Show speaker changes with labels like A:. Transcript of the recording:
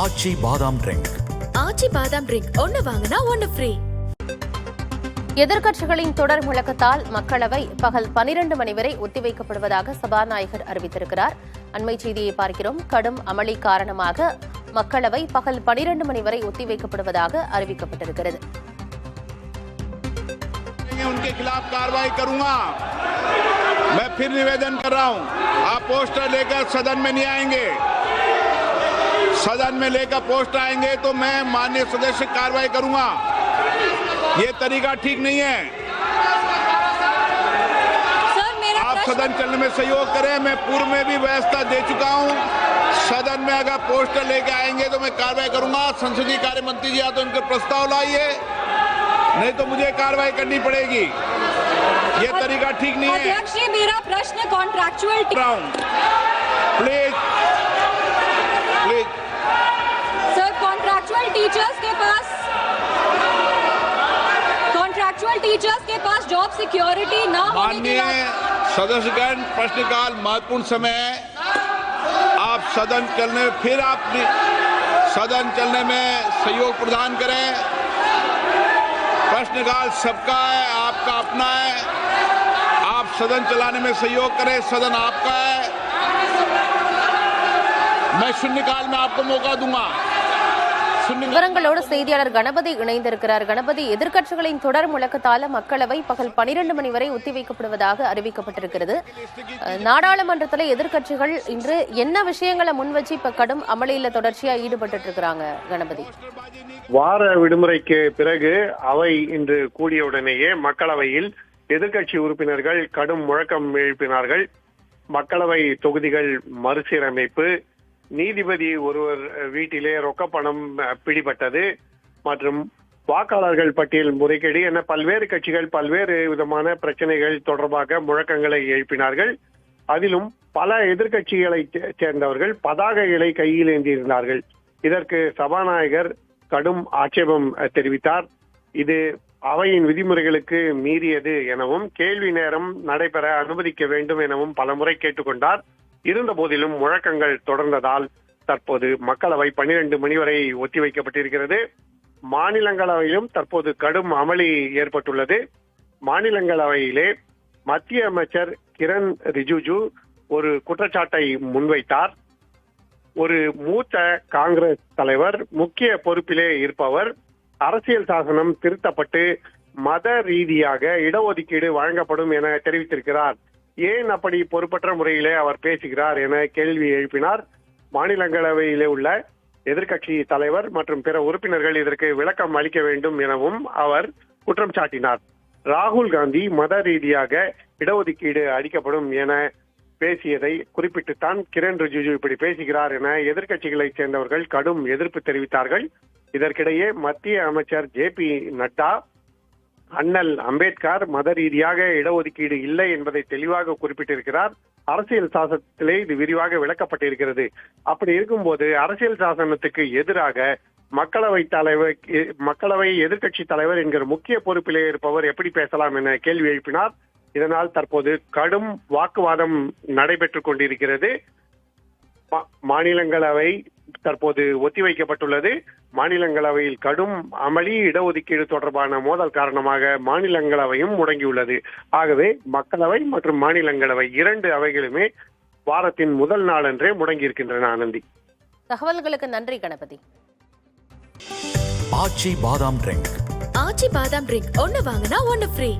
A: ஆச்சி பாதாம் ட்ரிங்க்.
B: ஆச்சி பாதாம் ட்ரிங்க் ஒன்னு வாங்கினா ஒன்னு ஃப்ரீ.
C: எதிர்க்கட்சிகளின் தொடர் முழக்கத்தால் மக்களவை பகல் 12 மணி வரை ஒத்திவைக்கப்படுவதாக சபாநாயகர் அறிவித்திருக்கிறார். அண்மை செய்தியை பார்க்கிறோம். கடும் அமளி காரணமாக மக்களவை பகல் 12 மணி வரை ஒத்திவைக்கப்படுவதாக அறிவிக்கப்பட்டிருக்கிறது.
D: उनके खिलाफ कार्रवाई करूंगा। मैं फिर निवेदन कर रहा हूं, आप पोस्टर लेकर सदन में नहीं आएंगे। सदन में लेकर पोस्टर आएंगे तो मैं माननीय सदस्य कार्रवाई करूंगा। ये तरीका ठीक नहीं है। आप सदन चलने में सहयोग करें। मैं पूर्व में भी व्यवस्था दे चुका हूं। सदन में अगर पोस्टर लेकर आएंगे तो मैं कार्रवाई करूंगा। संसदीय कार्य मंत्री जी या तो इनके प्रस्ताव लाइए, नहीं तो मुझे कार्रवाई करनी पड़ेगी। ये तरीका ठीक नहीं है।
E: अध्यक्ष जी, मेरा प्रश्न contractual
D: please please
E: sir, contractual teachers के पास जॉब सिक्योरिटी ना होने के
D: माननीय सदस्यगण, प्रश्नकाल महत्वपूर्ण समय है। आप सदन चलने में सहयोग प्रदान करें। प्रश्नकाल सबका है, आपका अपना है। आप सदन चलाने में सहयोग करें। सदन आपका है। मैं शून्यकाल में आपको मौका दूंगा।
C: விவரங்களோடு செய்தியாளர் கணபதி இணைந்திருக்கிறார். கணபதி, எதிர்க்கட்சிகளின் தொடர் முழக்கத்தால மக்களவை பகல் 12 மணி வரை ஒத்திவைக்கப்படுவதாக அறிவிக்கப்பட்டிருக்கிறது. நாடாளுமன்றத்தில் எதிர்க்கட்சிகள் இன்று என்ன விஷயங்களை முன்வச்சு இப்ப கடும் அமளியில தொடர்ச்சியா ஈடுபட்டு இருக்கிறாங்க? கணபதி,
F: வார விடுமுறைக்கு பிறகு அவை இன்று கூடியவுடனேயே மக்களவையில் எதிர்க்கட்சி உறுப்பினர்கள் கடும் முழக்கம் எழுப்பினார்கள். மக்களவை தொகுதிகள் மறுசீரமைப்பு, நீதிபதி ஒருவர் வீட்டிலே ரொக்க பணம் பிடிபட்டது மற்றும் வாக்காளர்கள் பட்டியல் முறைகேடு என பல்வேறு கட்சிகள் பல்வேறு விதமான பிரச்சனைகள் தொடர்பாக முழக்கங்களை எழுப்பினார்கள். அதிலும் பல எதிர்க்கட்சிகளை சேர்ந்தவர்கள் பதாகைகளை கையில் ஏந்தியிருந்தார்கள். இதற்கு சபாநாயகர் கடும் ஆட்சேபம் தெரிவித்தார். இது அவையின் விதிமுறைகளுக்கு மீறியது எனவும் கேள்வி நேரம் நடைபெற அனுமதிக்க வேண்டும் எனவும் பலமுறை கேட்டுக்கொண்டார். இருந்த போதிலும் முழக்கங்கள் தொடர்ந்ததால் தற்போது மக்களவை 12 மணி வரை ஒத்திவைக்கப்பட்டிருக்கிறது. மாநிலங்களவையிலும் தற்போது கடும் அமளி ஏற்பட்டுள்ளது. மாநிலங்களவையிலே மத்திய அமைச்சர் கிரண் ரிஜிஜு ஒரு குற்றச்சாட்டை முன்வைத்தார். ஒரு மூத்த காங்கிரஸ் தலைவர், முக்கிய பொறுப்பிலே இருப்பவர், அரசியல் சாசனம் திருத்தப்பட்டு மத ரீதியாக இடஒதுக்கீடு வழங்கப்படும் என தெரிவித்திருக்கிறார். ஏன் அப்படி பொறுப்பற்ற முறையிலே அவர் பேசுகிறார் என கேள்வி எழுப்பினார். மாநிலங்களவையிலே உள்ள எதிர்க்கட்சி தலைவர் மற்றும் பிற உறுப்பினர்கள் இதற்கு விளக்கம் அளிக்க வேண்டும் எனவும் அவர் குற்றம் சாட்டினார். ராகுல் காந்தி மத ரீதியாக இடஒதுக்கீடு அளிக்கப்படும் என பேசியதை குறிப்பிட்டுத்தான் கிரண் ரிஜிஜு இப்படி பேசுகிறார் என எதிர்க்கட்சிகளைச் சேர்ந்தவர்கள் கடும் எதிர்ப்பு தெரிவித்தார்கள். இதற்கிடையே மத்திய அமைச்சர் JP நட்டா, அண்ணல் அம்பேத்கர் மத ரீதியாக இடஒதுக்கீடு இல்லை என்பதை தெளிவாக குறிப்பிட்டிருக்கிறார். அரசியல் சாசனத்திலே இது விரிவாக விளக்கப்பட்டிருக்கிறது. அப்படி இருக்கும்போது அரசியல் சாசனத்துக்கு எதிராக மக்களவை எதிர்க்கட்சி தலைவர் என்கிற முக்கிய பொறுப்பிலே இருப்பவர் எப்படி பேசலாம் என கேள்வி எழுப்பினார். இதனால் தற்போது கடும் வாக்குவாதம் நடைபெற்றுக் கொண்டிருக்கிறது. மாநிலங்களவை தற்போது ஒத்திவைக்கப்பட்டுள்ளது. மாநிலங்களவையில் கடும் அமளி, இடஒதுக்கீடு தொடர்பான மோதல் காரணமாக மாநிலங்களவையும் முடங்கியுள்ளது. ஆகவே மக்களவை மற்றும் மாநிலங்களவை இரண்டு அவைகளுமே வாரத்தின் முதல் நாளன்றே முடங்கியிருக்கின்றன. ஆனந்தி,
C: தகவல்களுக்கு நன்றி. கணபதி.
A: ஆச்சி பாதாம் ட்ரிங்க்.
B: ஆச்சி பாதாம் ட்ரிங்க் ஒன்னு வாங்கினா ஒன்னு ஃப்ரீ.